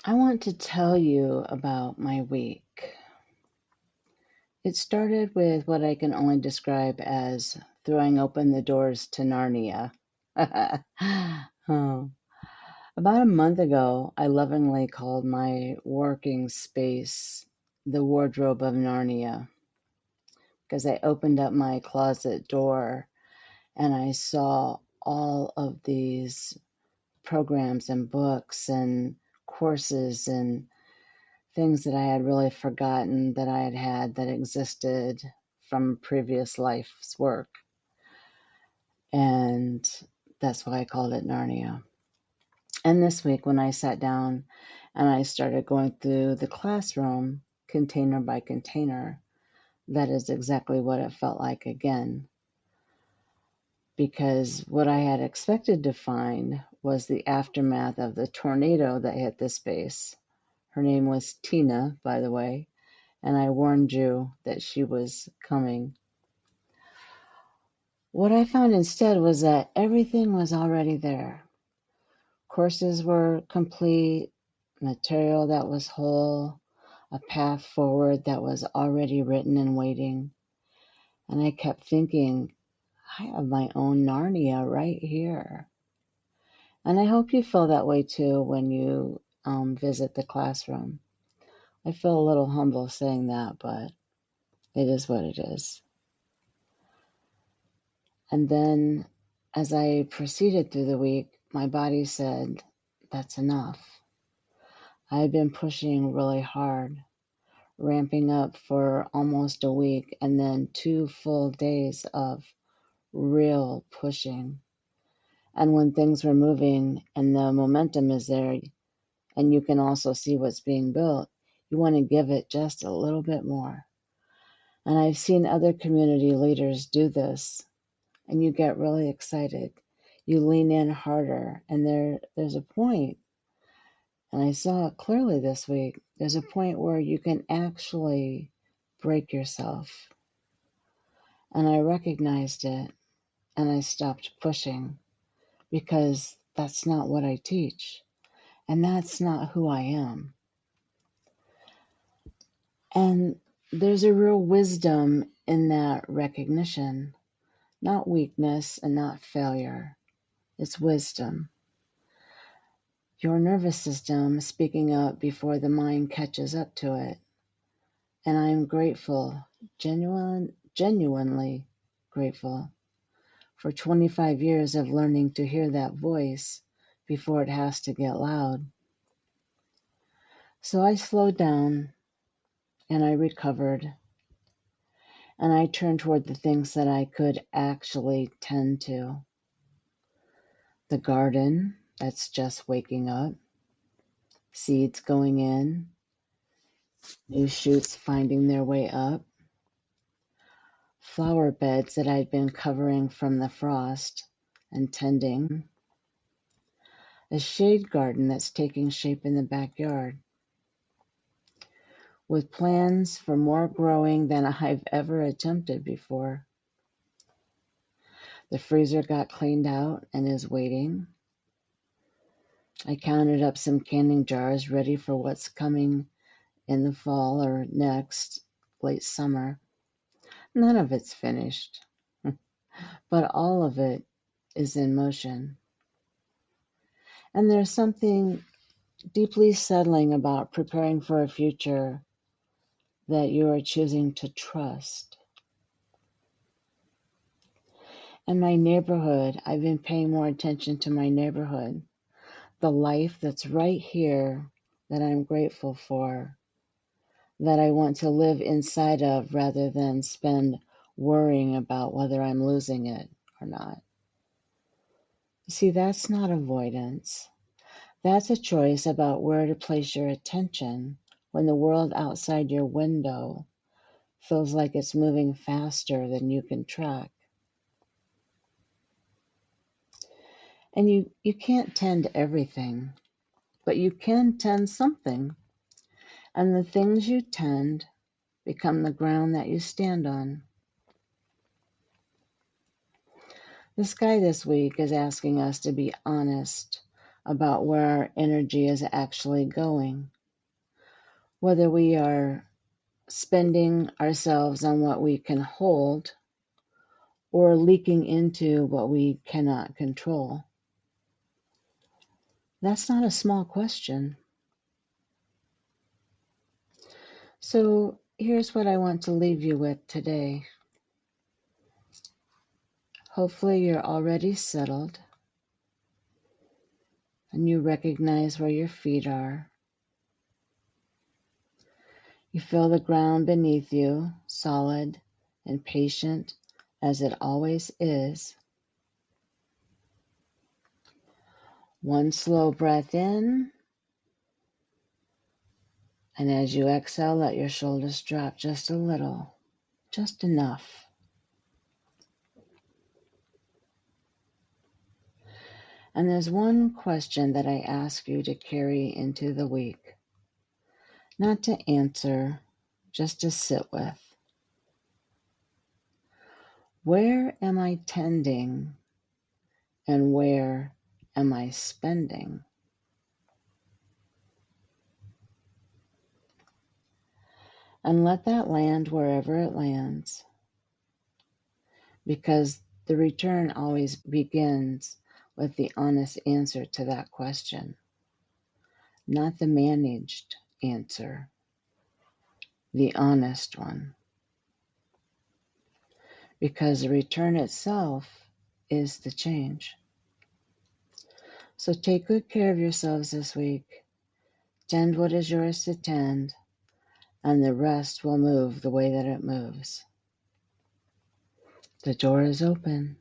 I want to tell you about my week. It started with what I can only describe as throwing open the doors to Narnia. Oh. About a month ago, I lovingly called my working space the wardrobe of Narnia because I opened up my closet door and I saw all of these programs and books and courses and things that I had really forgotten that I had that existed from previous life's work. And that's why I called it Narnia. And this week, when I sat down and I started going through the classroom container by container, that is exactly what it felt like again. Because what I had expected to find was the aftermath of the tornado that hit the space. Her name was Tina, by the way, and I warned you that she was coming. What I found instead was that everything was already there. Courses were complete, material that was whole, a path forward that was already written and waiting. And I kept thinking, I have my own Narnia right here. And I hope you feel that way too when you visit the classroom. I feel a little humble saying that, but it is what it is. And then as I proceeded through the week, my body said, that's enough. I've been pushing really hard, ramping up for almost a week, and then 2 full days of real pushing. And when things were moving and the momentum is there, and you can also see what's being built, you want to give it just a little bit more. And I've seen other community leaders do this, and you get really excited. You lean in harder, and there's a point, and I saw it clearly this week, there's a point where you can actually break yourself. And I recognized it, and I stopped pushing because that's not what I teach, and that's not who I am. And there's a real wisdom in that recognition, not weakness and not failure. It's wisdom. Your nervous system speaking up before the mind catches up to it. And I am grateful, genuinely grateful, for 25 years of learning to hear that voice before it has to get loud. So I slowed down and I recovered and I turned toward the things that I could actually tend to. The garden that's just waking up, seeds going in, new shoots finding their way up, flower beds that I'd been covering from the frost and tending, a shade garden that's taking shape in the backyard, with plans for more growing than I've ever attempted before. The freezer got cleaned out and is waiting. I counted up some canning jars ready for what's coming in the fall or next, late summer. None of it's finished, but all of it is in motion. And there's something deeply settling about preparing for a future that you are choosing to trust. And my neighborhood, I've been paying more attention to my neighborhood, the life that's right here that I'm grateful for, that I want to live inside of rather than spend worrying about whether I'm losing it or not. See, that's not avoidance. That's a choice about where to place your attention when the world outside your window feels like it's moving faster than you can track. And you can't tend everything, but you can tend something. And the things you tend become the ground that you stand on. The sky this week is asking us to be honest about where our energy is actually going, whether we are spending ourselves on what we can hold or leaking into what we cannot control. That's not a small question. So here's what I want to leave you with today. Hopefully you're already settled and you recognize where your feet are. You feel the ground beneath you, solid and patient as it always is. One slow breath in, and as you exhale, let your shoulders drop just a little, just enough. And there's one question that I ask you to carry into the week. Not to answer, just to sit with. Where am I tending and where am I spending? And let that land wherever it lands, because the return always begins with the honest answer to that question, not the managed answer, the honest one. Because the return itself is the change. So take good care of yourselves this week. Tend what is yours to tend, and the rest will move the way that it moves. The door is open.